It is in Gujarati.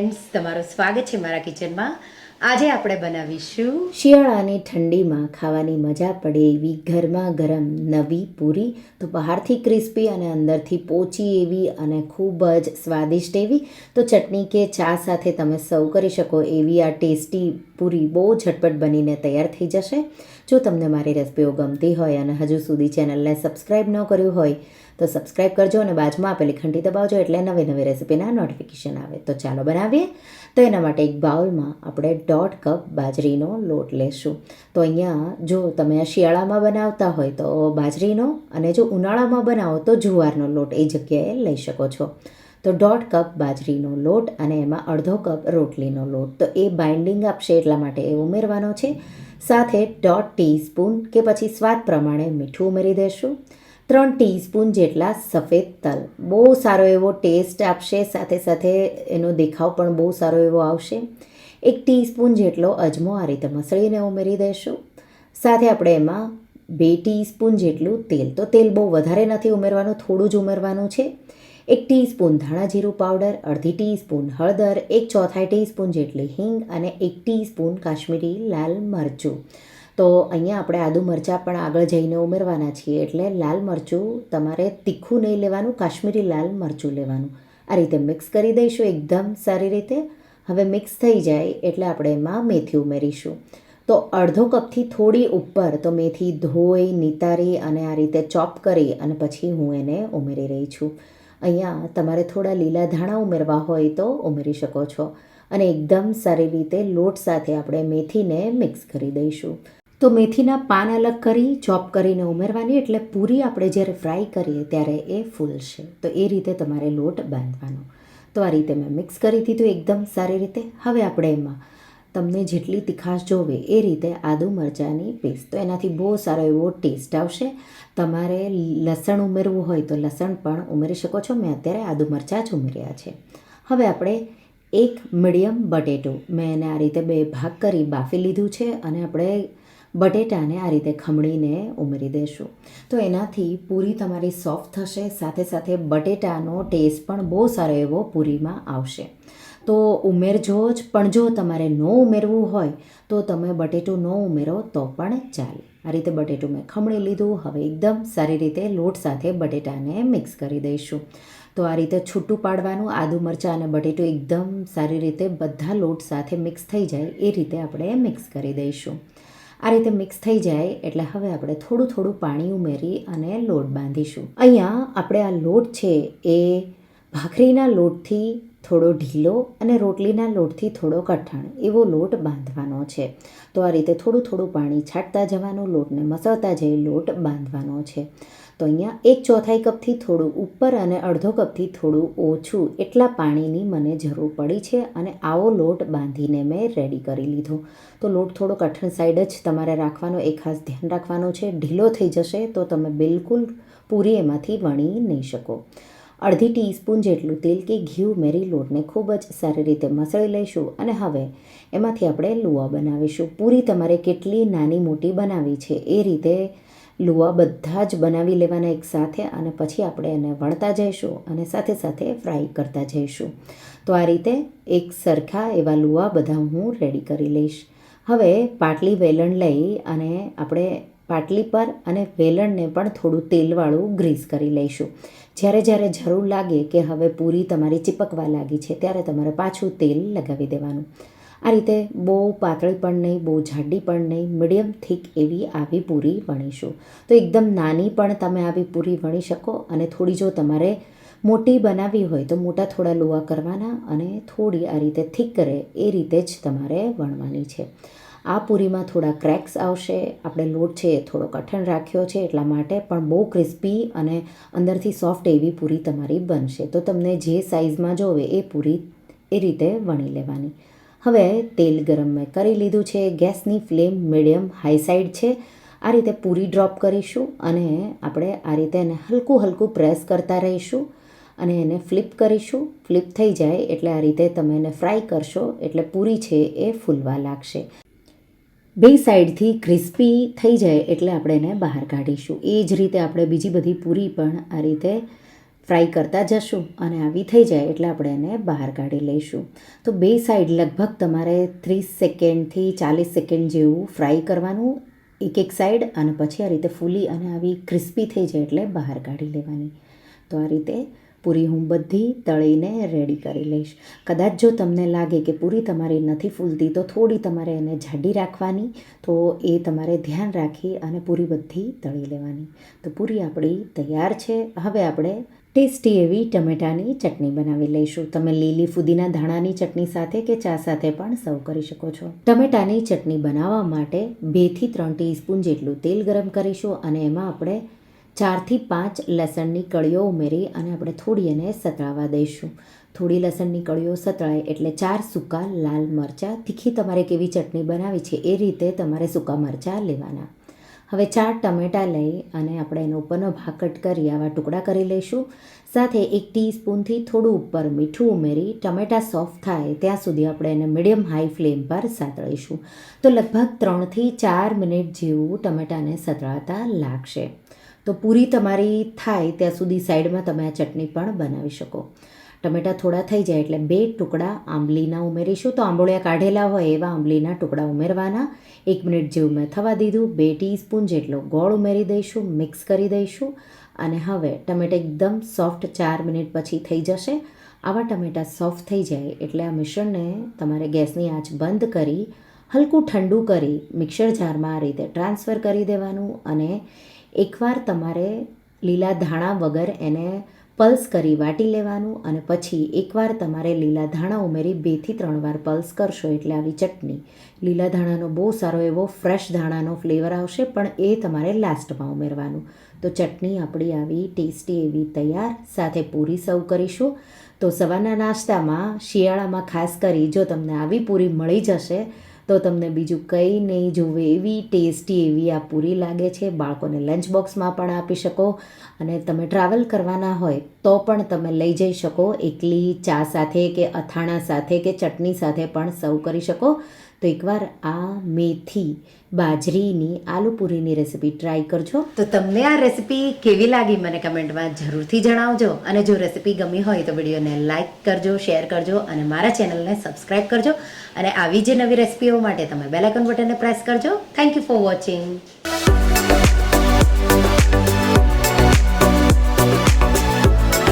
ફ્રેન્ડ્સ, તમારું સ્વાગત છે મારા કિચનમાં. આજે આપણે બનાવીશું શિયાળાની ઠંડીમાં ખાવાની મજા પડે એવી ગરમા ગરમ નવી પૂરી. તો બહારથી ક્રિસ્પી અને અંદરથી પોચી એવી અને ખૂબ જ સ્વાદિષ્ટ એવી. તો ચટણી કે ચા સાથે તમે સર્વ કરી શકો એવી આ ટેસ્ટી પૂરી બહુ ઝટપટ બનીને તૈયાર થઈ જશે. જો તમને મારી રેસિપીઓ ગમતી હોય અને હજુ સુધી ચેનલને સબસ્ક્રાઈબ ન કર્યું હોય તો સબસ્ક્રાઈબ કરજો અને બાજુમાં આપેલી ઘંટી દબાવજો એટલે નવી નવી રેસિપીના નોટિફિકેશન આવે. તો ચાલો બનાવીએ. તો એના માટે એક બાઉલમાં આપણે 1.5 કપ બાજરીનો લોટ લેશું. તો અહીંયા જો તમે આ શિયાળામાં બનાવતા હોય તો બાજરીનો, અને જો ઉનાળામાં બનાવો તો જુવારનો લોટ એ જગ્યાએ લઈ શકો છો. તો 1.5 કપ બાજરીનો લોટ અને એમાં અડધો કપ રોટલીનો લોટ. તો એ બાઇન્ડિંગ આપશે એટલા માટે એ ઉમેરવાનો છે. સાથે 1/2 ટીસ્પૂન કે પછી સ્વાદ પ્રમાણે મીઠું ઉમેરી દઈશું. 3 ટીસ્પૂન જેટલા સફેદ તલ, બહુ સારો એવો ટેસ્ટ આપશે, સાથે સાથે એનો દેખાવ પણ બહુ સારો એવો આવશે. 1 ટીસ્પૂન જેટલો અજમો આ રીતે મસળીને ઉમેરી દઈશું. સાથે આપણે એમાં 2 ટીસ્પૂન જેટલું તેલ, તો તેલ બહુ વધારે નથી ઉમેરવાનું, થોડું જ ઉમેરવાનું છે. 1 ટીસ્પૂન ધાણા જીરું પાવડર, અડધી ટીસ્પૂન હળદર, 1/4 ટીસ્પૂન જેટલી હિંગ અને 1 ટીસ્પૂન કાશ્મીરી લાલ મરચું. તો અહીંયા આપણે આદુ મરચાં પણ આગળ જઈને ઉમેરવાના છીએ, એટલે લાલ મરચું તમારે તીખું નહીં લેવાનું, કાશ્મીરી લાલ મરચું લેવાનું. આ રીતે મિક્સ કરી દઈશું એકદમ સારી રીતે. હવે મિક્સ થઈ જાય એટલે આપણે એમાં મેથી ઉમેરીશું. તો અડધો કપથી થોડી ઉપર તો મેથી ધોઈ નિતારી અને આ રીતે ચોપ કરી અને પછી હું એને ઉમેરી રહી છું. અહીંયા તમારે થોડા લીલા ધાણા ઉમેરવા હોય તો ઉમેરી શકો છો. અને એકદમ સારી રીતે લોટ સાથે આપણે મેથીને મિક્સ કરી દઈશું. તો મેથીના પાન અલગ કરી ચોપ કરીને ઉમેરવાની, એટલે પૂરી આપણે જ્યારે ફ્રાય કરીએ ત્યારે એ ફૂલશે. તો એ રીતે તમારે લોટ બાંધવાનો. તો આ રીતે મેં મિક્સ કરી દીધું એકદમ સારી રીતે. હવે આપણે એમાં તમને જેટલી તીખાશ જોવે એ રીતે આદુ મરચાંની પેસ્ટ, તો એનાથી બહુ સારો એવો ટેસ્ટ આવશે. તમારે લસણ ઉમેરવું હોય તો લસણ પણ ઉમેરી શકો છો. મેં અત્યારે આદુ મરચાં જ ઉમેર્યા છે. હવે આપણે એક મીડિયમ બટેટું, મેં એને આ રીતે 2 ભાગ કરી બાફી લીધું છે અને આપણે બટેટાને આ રીતે ખમણીને ઉમેરી દઈશું. તો એનાથી પૂરી તમારી સોફ્ટ થશે, સાથે સાથે બટેટાનો ટેસ્ટ પણ બહુ સારો એવો પૂરીમાં આવશે. તો ઉમેરજો જ, પણ જો તમારે ન ઉમેરવું હોય તો તમે બટેટું ન ઉમેરો તો પણ ચાલે. આ રીતે બટેટું મેં ખમણી લીધું. હવે એકદમ સારી રીતે લોટ સાથે બટેટાને મિક્સ કરી દઈશું. તો આ રીતે છૂટું પાડવાનું, આદુ મરચાં અને બટેટું એકદમ સારી રીતે બધા લોટ સાથે મિક્સ થઈ જાય એ રીતે આપણે મિક્સ કરી દઈશું. આ રીતે મિક્સ થઈ જાય એટલે હવે આપણે થોડું થોડું પાણી ઉમેરી અને લોટ બાંધીશું. અહીંયા આપણે આ લોટ છે એ ભાખરીના લોટથી થોડો ઢીલો અને રોટલીના લોટથી થોડો કઠણ એવો લોટ બાંધવાનો છે. તો આ રીતે થોડું થોડું પાણી છાંટતા જવાનું, લોટને મસળતા જઈ લોટ બાંધવાનો છે. તો અહીંયા 1/4 કપથી થોડું ઉપર અને અડધો કપથી થોડું ઓછું એટલા પાણીની મને જરૂર પડી છે અને આવો લોટ બાંધીને મેં રેડી કરી લીધો. તો લોટ થોડો કઠણ સાઈડ જ તમારે રાખવાનો, એ ખાસ ધ્યાન રાખવાનું છે. ઢીલો થઈ જશે તો તમે બિલકુલ પૂરી એમાંથી વણી નહીં શકો. અડધી ટીસ્પૂન જેટલું તેલ કે ઘી ઉમેરી લોટને ખૂબ જ સારી રીતે મસળી લઈશું. અને હવે એમાંથી આપણે લુઆ બનાવીશું. પૂરી તમારે કેટલી નાની મોટી બનાવી છે એ રીતે લુઆ બધા જ બનાવી લેવાના એકસાથે, અને પછી આપણે એને વણતા જઈશું અને સાથે સાથે ફ્રાય કરતા જઈશું. તો આ રીતે એક સરખા એવા લુઆ બધા હું રેડી કરી લઈશ. હવે પાટલી વેલણ લઈ અને આપણે પાટલી પર અને વેલણને પણ થોડું તેલવાળું ગ્રીસ કરી લઈશું. જ્યારે જ્યારે જરૂર લાગે કે હવે પૂરી તમારી ચીપકવા લાગી છે ત્યારે તમારે પાછું તેલ લગાવી દેવાનું. આ રીતે બહુ પાતળી પણ નહીં, બહુ જાડી પણ નહીં, મીડિયમ થીક એવી આવી પૂરી વણીશું. તો એકદમ નાની પણ તમે આવી પૂરી વણી શકો, અને થોડી જો તમારે મોટી બનાવવી હોય તો મોટા થોડા લુઆ કરવાના અને થોડી આ રીતે થીક રહે એ રીતે જ તમારે વણવાની છે. આ પૂરીમાં થોડા ક્રેક્સ આવશે. આપણે લોટ છે એ થોડો કઠણ રાખ્યો છે એટલા માટે, પણ બહુ ક્રિસ્પી અને અંદરથી સોફ્ટ એવી પૂરી તમારી બનશે. તો તમને જે સાઇઝમાં જોવે એ પૂરી એ રીતે વણી લેવાની. હવે તેલ ગરમ મેં કરી લીધું છે. ગેસની ફ્લેમ મીડિયમ હાઈ સાઈડ છે. આ રીતે પૂરી ડ્રોપ કરીશું અને આપણે આ રીતે એને હલકું હલકું પ્રેસ કરતા રહીશું અને એને ફ્લિપ કરીશું. ફ્લિપ થઈ જાય એટલે આ રીતે તમે એને ફ્રાય કરશો એટલે પૂરી છે એ ફૂલવા લાગશે. 2 સાઈડથી ક્રિસ્પી થઈ જાય એટલે આપણે એને બહાર કાઢીશું. એ જ રીતે આપણે બીજી બધી પૂરી પણ આ રીતે ફ્રાય કરતા જશું અને આવી થઈ જાય એટલે આપણે એને બહાર કાઢી લઈશું. તો બે સાઈડ લગભગ તમારે 30 સેકન્ડથી 40 સેકન્ડ જેવું ફ્રાય કરવાનું એક સાઈડ, અને પછી આ રીતે ફૂલી અને આવી ક્રિસ્પી થઈ જાય એટલે બહાર કાઢી લેવાની. તો આ રીતે પૂરી હું બધી તળીને રેડી કરી લઈશ. કદાચ જો તમને લાગે કે પૂરી તમારી નથી ફૂલતી તો થોડી તમારે એને જાડી રાખવાની, તો એ તમારે ધ્યાન રાખી અને પૂરી બધી તળી લેવાની. તો પૂરી આપણી તૈયાર છે. હવે આપણે ટેસ્ટી એવી ટમેટાની ચટણી બનાવી લઈશું. તમે લીલી ફુદીના ધાણાની ચટણી સાથે કે ચા સાથે પણ સર્વ કરી શકો છો. ટમેટાની ચટણી બનાવવા માટે 2 થી 3 ટીસ્પૂન જેટલું તેલ ગરમ કરીશું અને એમાં આપણે 4 થી 5 લસણની કળીઓ ઉમેરી અને આપણે થોડી એને સતળાવા દઈશું. થોડી લસણની કળીઓ સતળાય એટલે 4 સૂકા લાલ મરચાં, તીખી તમારે કેવી ચટણી બનાવી છે એ રીતે તમારે સૂકા મરચાં લેવાના. હવે 4 ટમેટાં લઈ અને આપણે એનો ઉપરનો ભાગ કટ કરી આવા ટુકડા કરી લઈશું. સાથે 1 ટીસ્પૂનથી થોડું ઉપર મીઠું ઉમેરી ટમેટાં સોફ્ટ થાય ત્યાં સુધી આપણે એને મીડિયમ હાઈ ફ્લેમ પર સાતળીશું. તો લગભગ 3 થી 4 મિનિટ જેવું ટમેટાને સતળાતા લાગશે. તો પૂરી તમારી થાય ત્યાં સુધી સાઈડમાં તમે આ ચટણી પણ બનાવી શકો. ટમેટાં થોડા થઈ જાય એટલે 2 ટુકડા આંબલીના ઉમેરીશું. તો આંબોળિયા કાઢેલા હોય એવા આંબલીના ટુકડા ઉમેરવાના. 1 મિનિટ જેવું મેં થવા દીધું. 2 ટીસ્પૂન જેટલો ગોળ ઉમેરી દઈશું, મિક્સ કરી દઈશું. અને હવે ટમેટાં એકદમ સોફ્ટ 4 મિનિટ પછી થઈ જશે. આવા ટમેટાં સોફ્ટ થઈ જાય એટલે આ મિશ્રણને તમારે ગેસની આંચ બંધ કરી હલકું ઠંડુ કરી મિક્સર જારમાં આ રીતે ટ્રાન્સફર કરી દેવાનું. અને એકવાર તમારે લીલા ધાણા વગર એને પલ્સ કરી વાટી લેવાનું, અને પછી એકવાર તમારે લીલા ધાણા ઉમેરી 2 થી 3 વાર પલ્સ કરશો એટલે આવી ચટણી. લીલા ધાણાનો બહુ સારો એવો ફ્રેશ ધાણાનો ફ્લેવર આવશે, પણ એ તમારે લાસ્ટમાં ઉમેરવાનું. તો ચટણી આપણી આવી ટેસ્ટી એવી તૈયાર. સાથે પૂરી સર્વ કરીશું. તો સવારના નાસ્તામાં શિયાળામાં ખાસ કરી જો તમને આવી પૂરી મળી જશે તો તમને બીજું કંઈ નહીં જોવે એવી ટેસ્ટી એવી આ પૂરી લાગે છે. બાળકોને લંચ બોક્સમાં પણ આપી શકો, અને તમે ટ્રાવેલ કરવાના હોય તો પણ તમે લઈ જઈ શકો. એકલી ચા સાથે કે અથાણા સાથે કે ચટણી સાથે પણ સર્વ કરી શકો. તો એકવાર આ મેથી બાજરીની આલુ પૂરીની રેસીપી ટ્રાય કરજો. તો તમને આ રેસીપી કેવી લાગી મને કમેન્ટમાં જરૂરથી જણાવજો. અને જો રેસીપી ગમી હોય તો વિડીયોને લાઇક કરજો, શેર કરજો અને મારા ચેનલને સબસ્ક્રાઈબ કરજો. અને આવી જે નવી રેસીપીઓ માટે તમે બેલ આઇકન બટનને પ્રેસ કરજો. Thank you for watching.